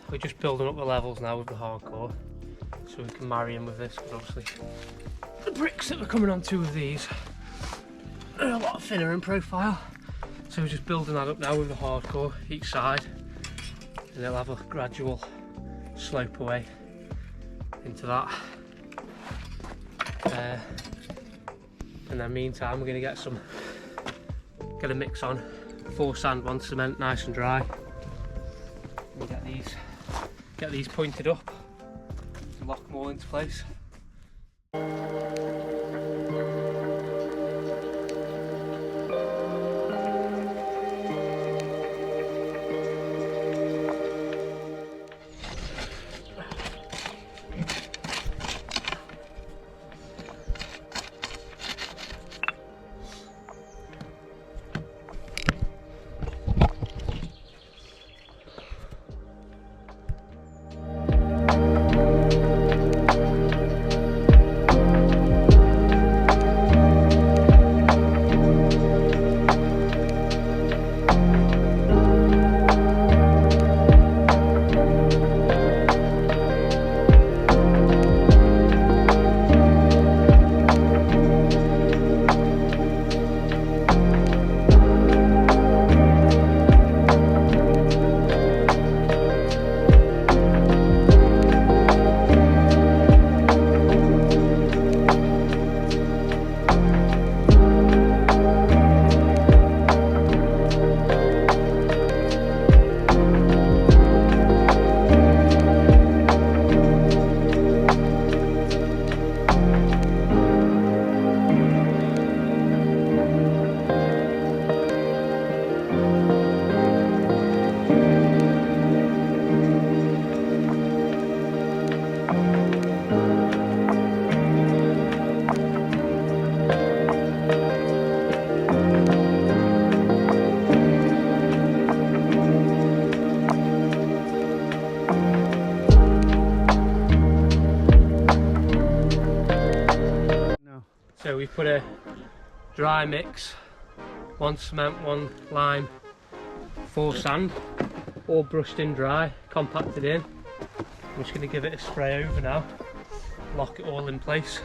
We're just building up the levels now with the hardcore, so we can marry them with this, because obviously the bricks that we're coming onto with these are a lot thinner in profile. So we're just building that up now with the hardcore each side, and it'll have a gradual slope away into that. And then meantime we're going to get a mix on 4 sand, 1 cement, nice and dry, and get these pointed up and lock them all into place. So we put a dry mix, 1 cement, 1 lime, 4 sand, all brushed in dry, compacted in. I'm just going to give it a spray over now, lock it all in place,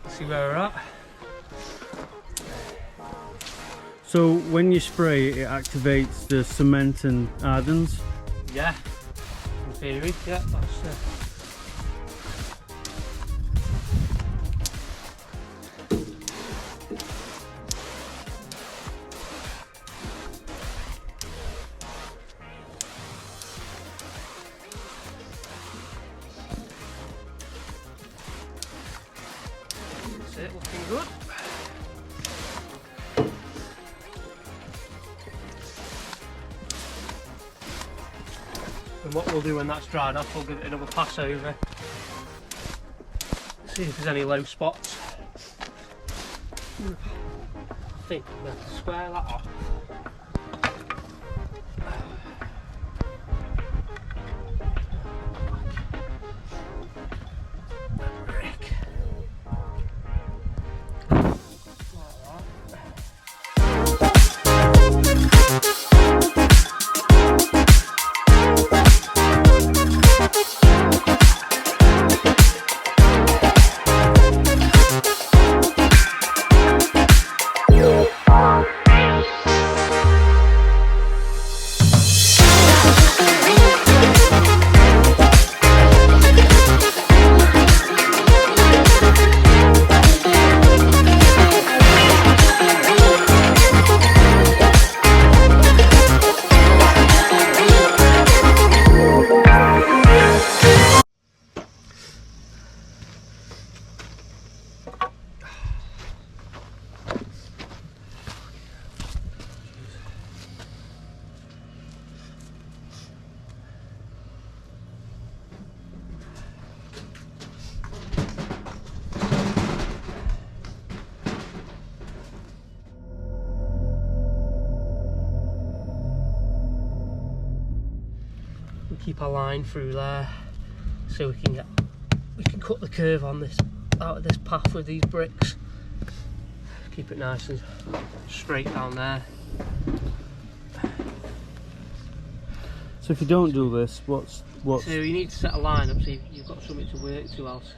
see where we're at. So when you spray, it activates the cement and Ardens? Yeah, in theory, yeah, that's it, looking good. And what we'll do when that's dried off, we'll give it another pass over, see if there's any low spots. I think we'll have to square that off. Keep our line through there so we can cut the curve on this out of this path with these bricks. Keep it nice and straight down there. So if you don't do this, what's So you need to set a line up so you've got something to work to, else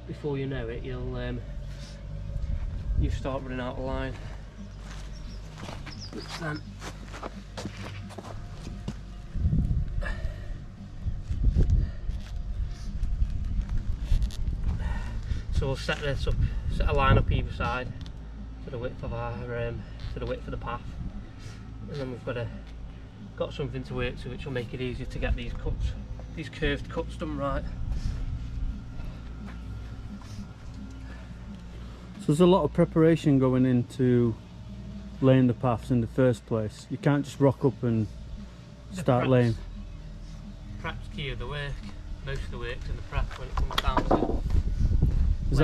before you know it you start running out of line. Which then so we'll set this up, set a line up either side to the width of our to the width of the path, and then we've got something to work to, which will make it easier to get these cuts, these curved cuts done right. So there's a lot of preparation going into laying the paths in the first place. You can't just rock up and start laying. Prep's key of the work. Most of the work's in the prep when it comes down to. Is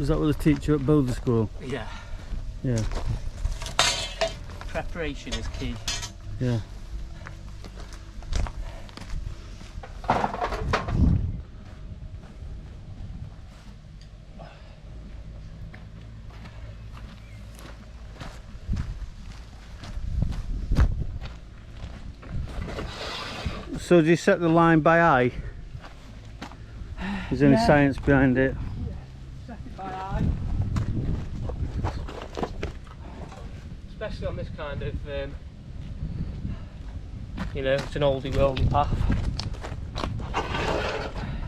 that what they teach you at builder school? Yeah. Yeah. Preparation is key. Yeah. So do you set the line by eye? Is there any science behind it? Set it by eye. Especially on this kind of, it's an oldie worldy path.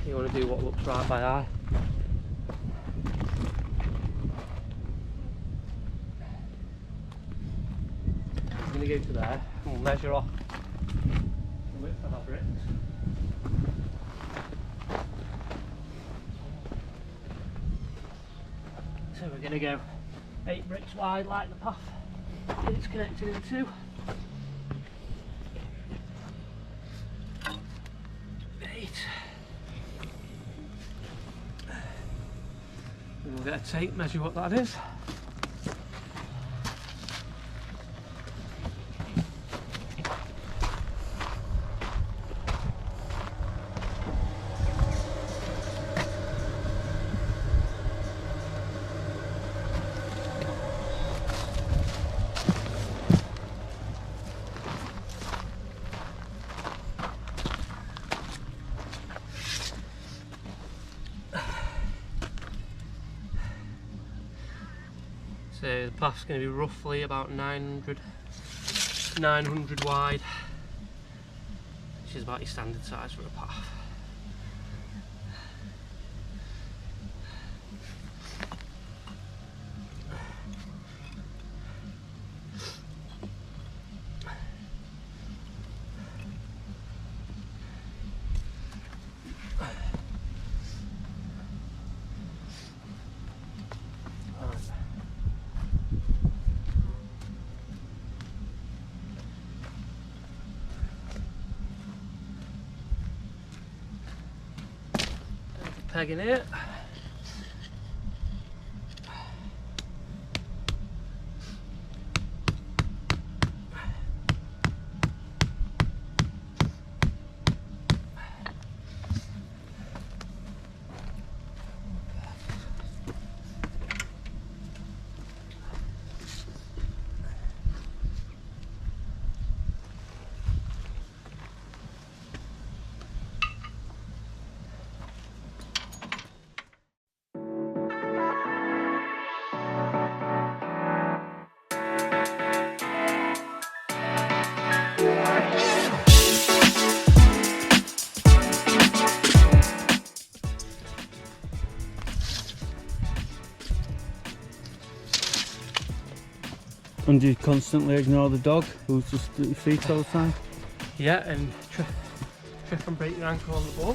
You want to do what looks right by eye. I'm going to go to there and we'll measure off the width of our bricks. So we're going to go 8 bricks wide like the path it's connected into. 8. And we'll get a tape, measure what that is. So the path's going to be roughly about 900 wide, which is about your standard size for a path. Pegging it. And do you constantly ignore the dog who's just at your feet all the time? Yeah, and trip and break your ankle on the ball.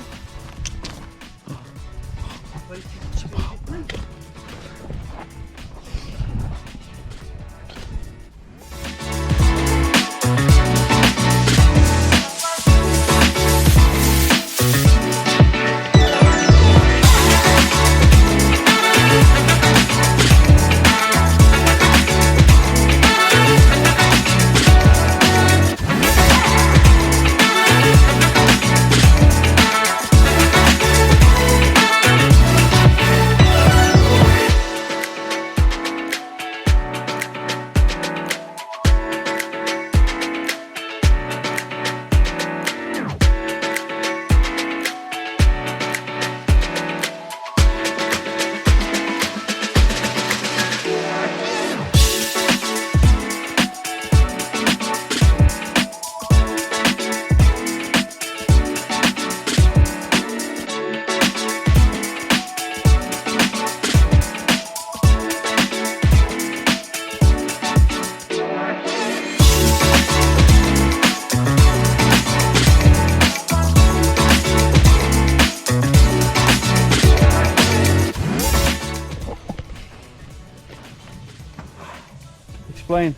Wayne.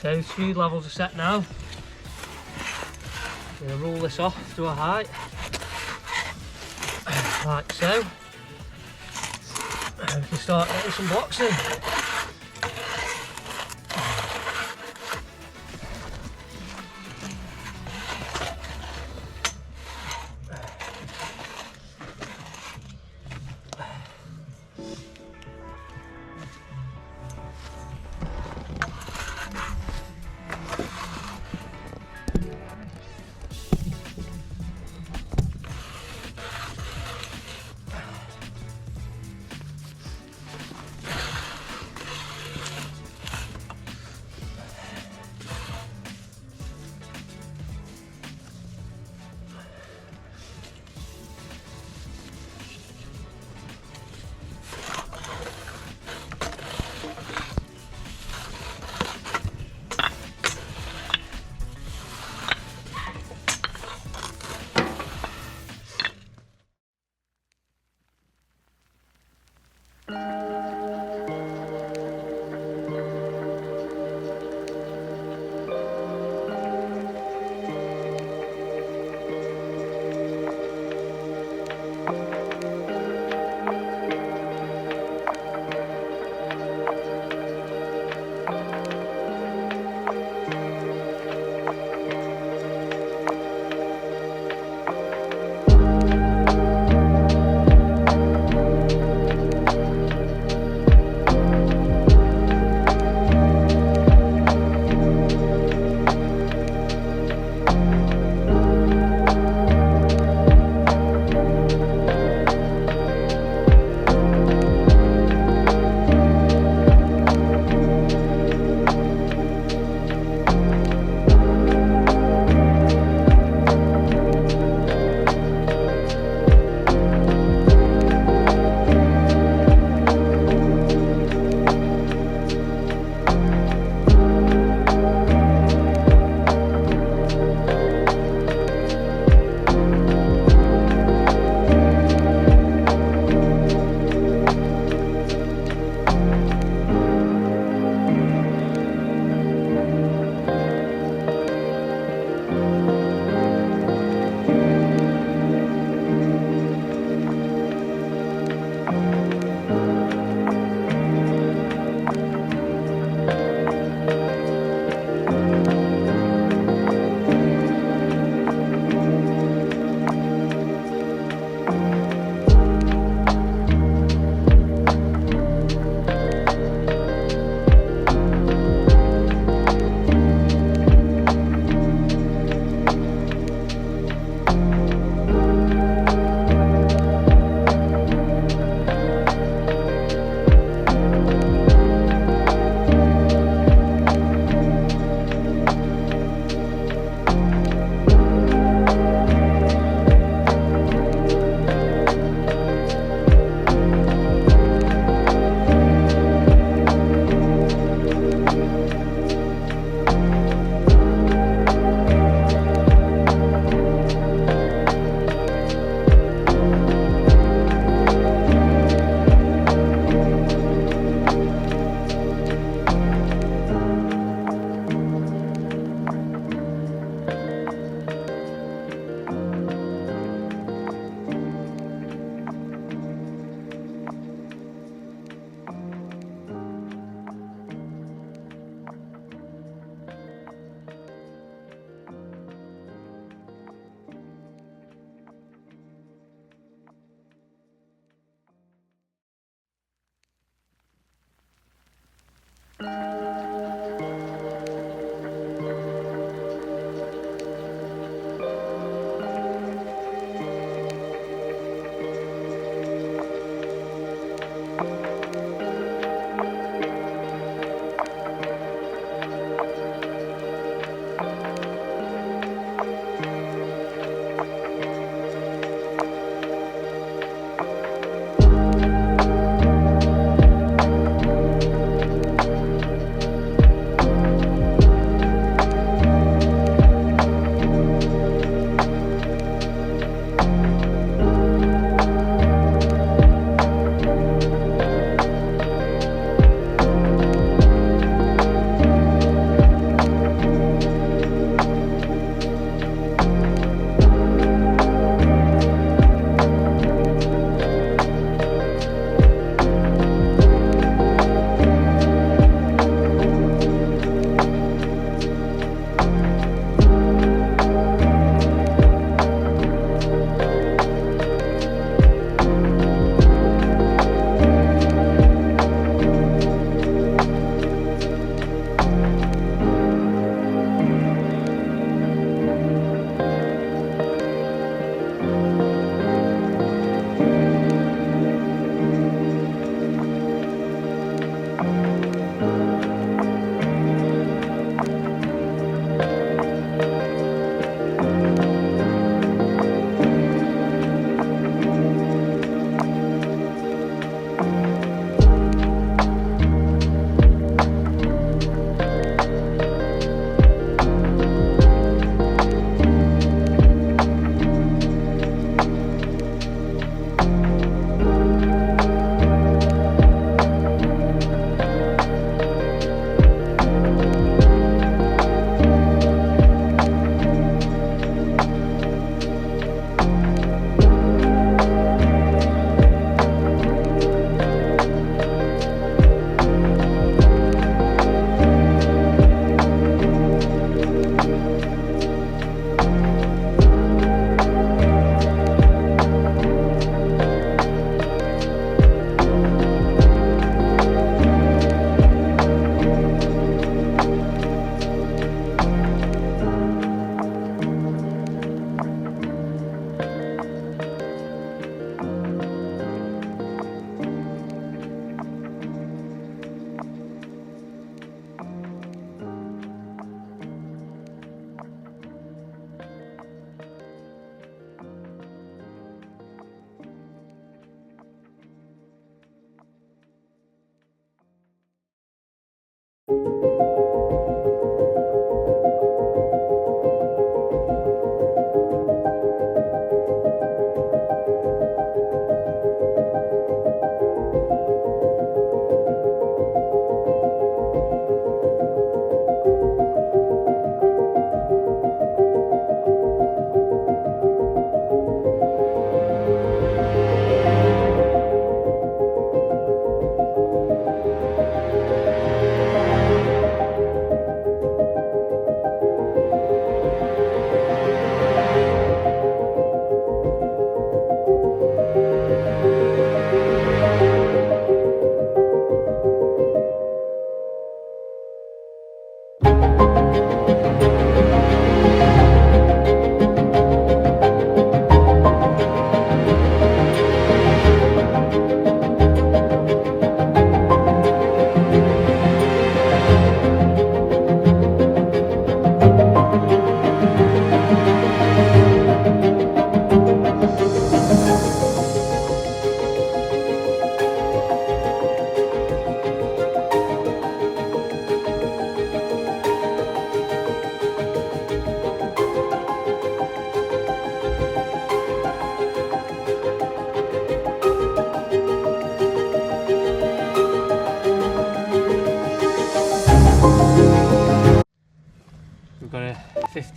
So 3 levels are set now. I'm going to roll this off to a height, like so. And we can start getting some blocks in.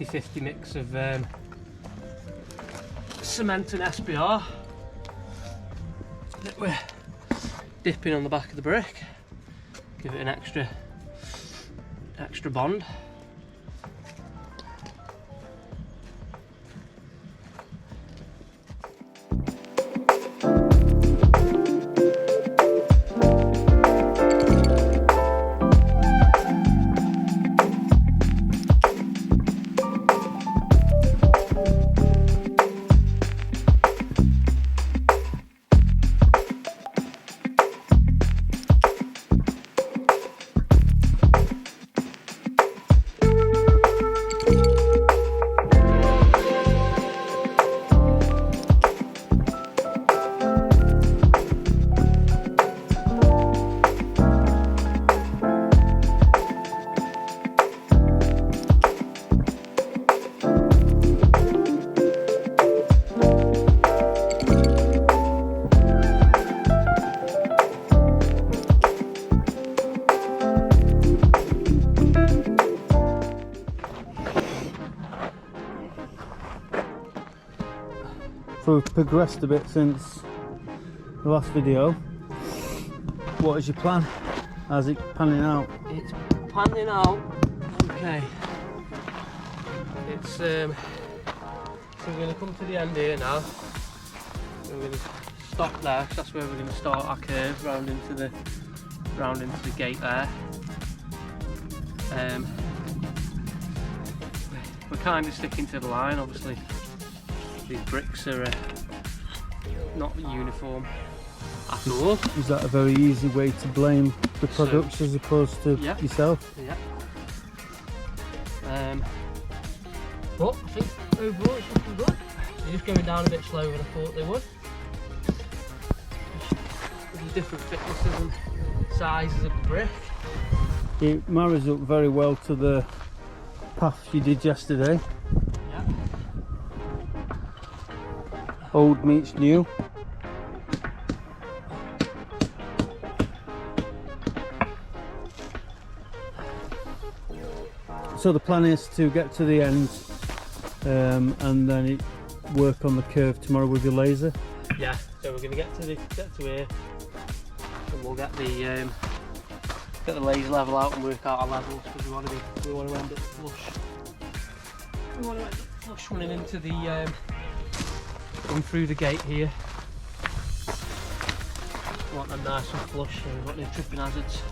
50-50 mix of cement and SBR that we're dipping on the back of the brick. Give it an extra bond. So we've progressed a bit since the last video. What is your plan? How's it panning out? It's panning out. Okay. It's so we're going to come to the end here now. We're going to stop there because that's where we're going to start our curve round into the gate there. We're kind of sticking to the line. Obviously, these bricks are not uniform at all. Is that a very easy way to blame the products as opposed to yourself? Yeah. But I think overall it's looking good. They're just going down a bit slower than I thought they would. With the different thicknesses and sizes of the brick. It marries up very well to the path you did yesterday. Yeah. Old meets new. So the plan is to get to the end and then work on the curve tomorrow with your laser. Yeah. So we're going to get to here, and we'll get the laser level out and work out our levels because we want to end up flush. We want to end up flush running into the going through the gate here. We want them nice and flush, and we've got no tripping hazards.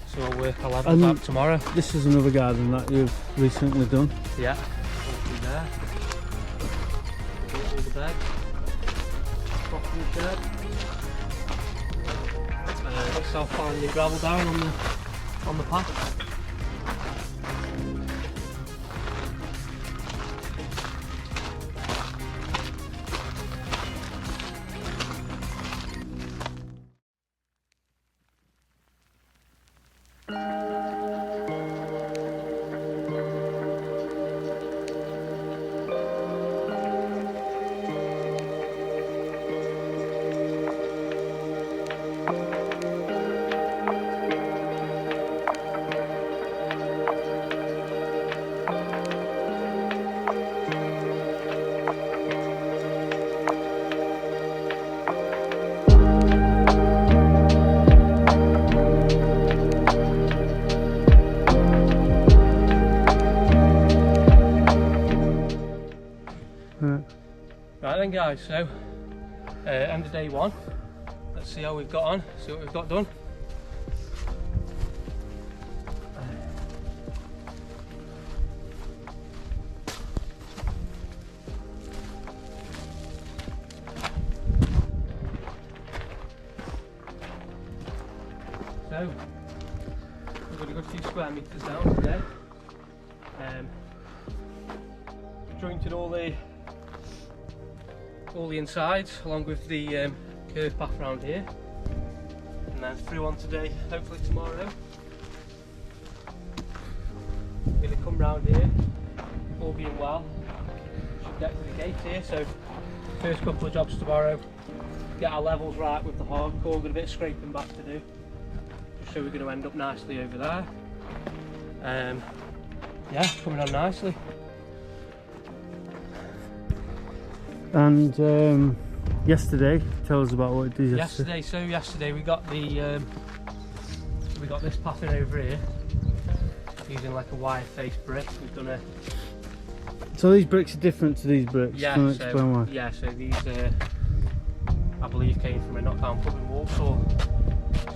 So I'll work our levels out tomorrow. This is another garden that you've recently done. Yeah. Through there. All the bed. Bottom of the shed. So finally gravel down on the path. Right then guys, so end of day one. Let's see how we've got on, see what we've got done. So, we've got a good few square metres down today. Jointed all the insides along with the curve path around here, and then through on today, hopefully tomorrow. We're going to come round here, all being well, should get to the gate here. So first couple of jobs tomorrow, get our levels right with the hardcore. We've got a bit of scraping back to do, just so we're going to end up nicely over there. Yeah, coming on nicely. And yesterday, tell us about what it did yesterday. Yesterday we got the this pattern over here using like a wire face brick. We've done a So these bricks are different to these bricks. yeah. Can you explain why? Yeah, so these I believe came from a knockdown pub in Walsall.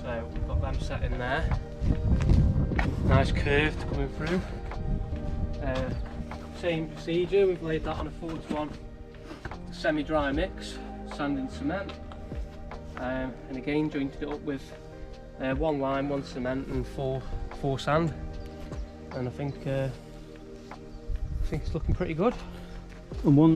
So we've got them set in there. Nice curved coming through. Same procedure. We've laid that on a 4:1 semi-dry mix, sand and cement, and again jointed it up with 1 lime, 1 cement, and 4 sand. And I think it's looking pretty good. And one